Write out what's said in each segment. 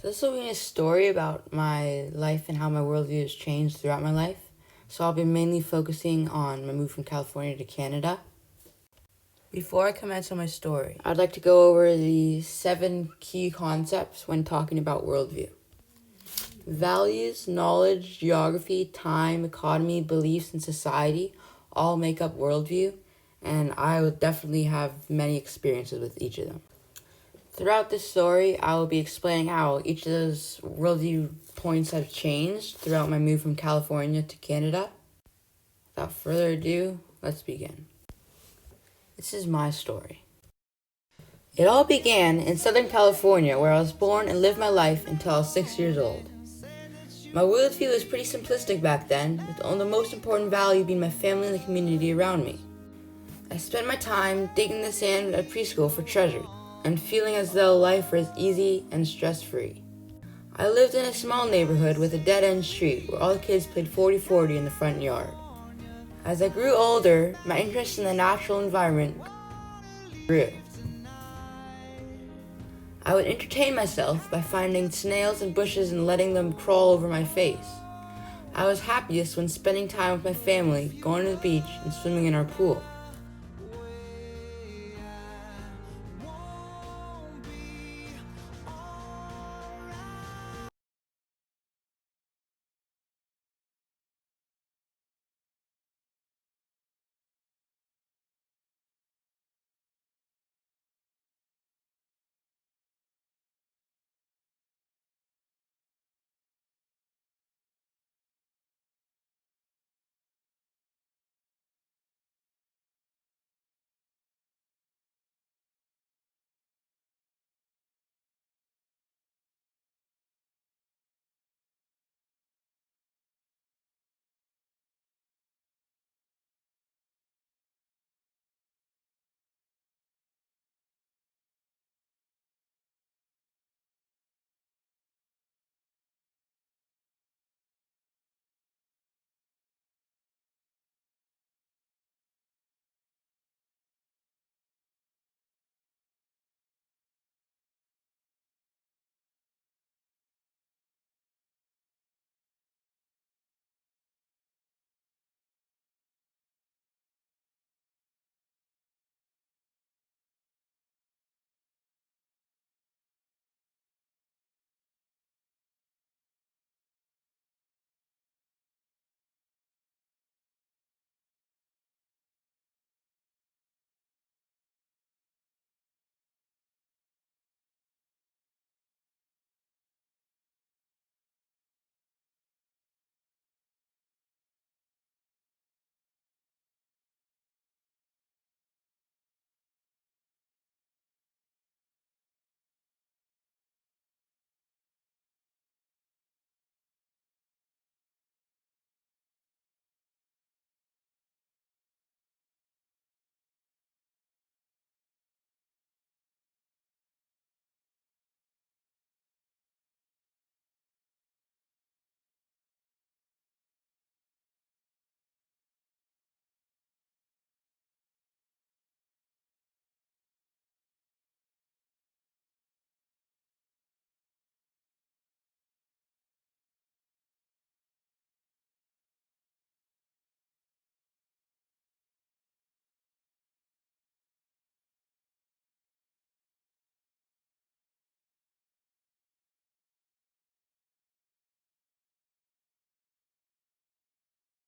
This will be a story about my life and how my worldview has changed throughout my life. So I'll be mainly focusing on my move from California to Canada. Before I commence on my story, I'd like to go over the 7 key concepts when talking about worldview. Values, knowledge, geography, time, economy, beliefs, and society all make up worldview, and I will definitely have many experiences with each of them. Throughout this story, I will be explaining how each of those worldview points have changed throughout my move from California to Canada. Without further ado, let's begin. This is my story. It all began in Southern California, where I was born and lived my life until I was 6 years old. My worldview was pretty simplistic back then, with the most important value being my family and the community around me. I spent my time digging the sand at preschool for treasure, and feeling as though life was easy and stress-free. I lived in a small neighborhood with a dead-end street where all the kids played 40-40 in the front yard. As I grew older, my interest in the natural environment grew. I would entertain myself by finding snails in bushes and letting them crawl over my face. I was happiest when spending time with my family, going to the beach, and swimming in our pool.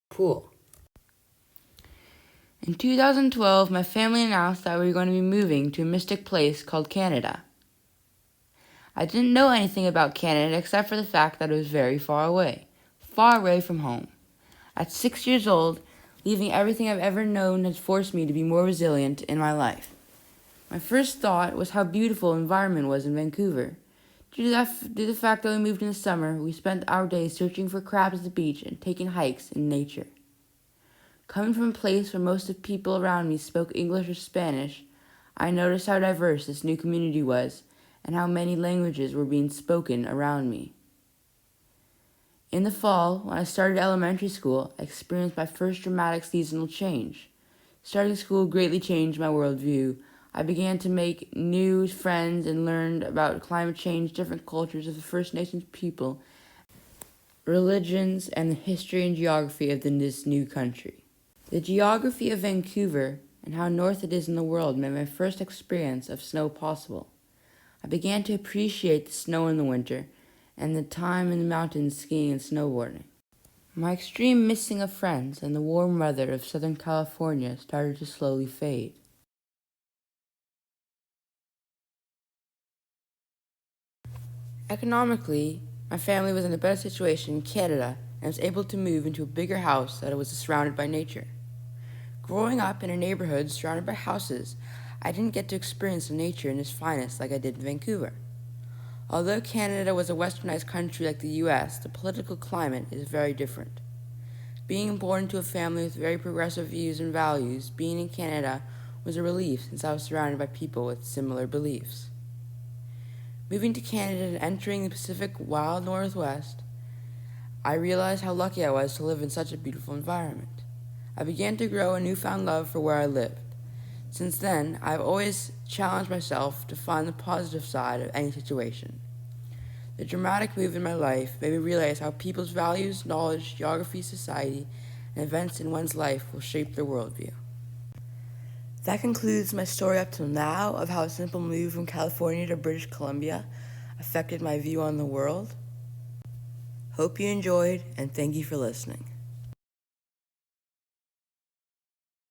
Pool. In 2012, my family announced that we were going to be moving to a mystic place called Canada. I didn't know anything about Canada except for the fact that it was very far away from home. At 6 years old, leaving everything I've ever known has forced me to be more resilient in my life. My first thought was how beautiful the environment was in Vancouver. Due to the fact that we moved in the summer, we spent our days searching for crabs at the beach and taking hikes in nature. Coming from a place where most of the people around me spoke English or Spanish, I noticed how diverse this new community was and how many languages were being spoken around me. In the fall, when I started elementary school, I experienced my first dramatic seasonal change. Starting school greatly changed my worldview I began to make new friends and learned about climate change, different cultures of the First Nations people, religions, and the history and geography of this new country. The geography of Vancouver and how north it is in the world made my first experience of snow possible. I began to appreciate the snow in the winter and the time in the mountains skiing and snowboarding. My extreme missing of friends and the warm weather of Southern California started to slowly fade. Economically, my family was in a better situation in Canada and was able to move into a bigger house that was surrounded by nature. Growing up in a neighborhood surrounded by houses, I didn't get to experience the nature in its finest like I did in Vancouver. Although Canada was a westernized country like the US, the political climate is very different. Being born into a family with very progressive views and values, being in Canada was a relief since I was surrounded by people with similar beliefs. Moving to Canada and entering the Pacific wild Northwest, I realized how lucky I was to live in such a beautiful environment. I began to grow a newfound love for where I lived. Since then, I've always challenged myself to find the positive side of any situation. The dramatic move in my life made me realize how people's values, knowledge, geography, society, and events in one's life will shape their worldview. That concludes my story up till now of how a simple move from California to British Columbia affected my view on the world. Hope you enjoyed, and thank you for listening.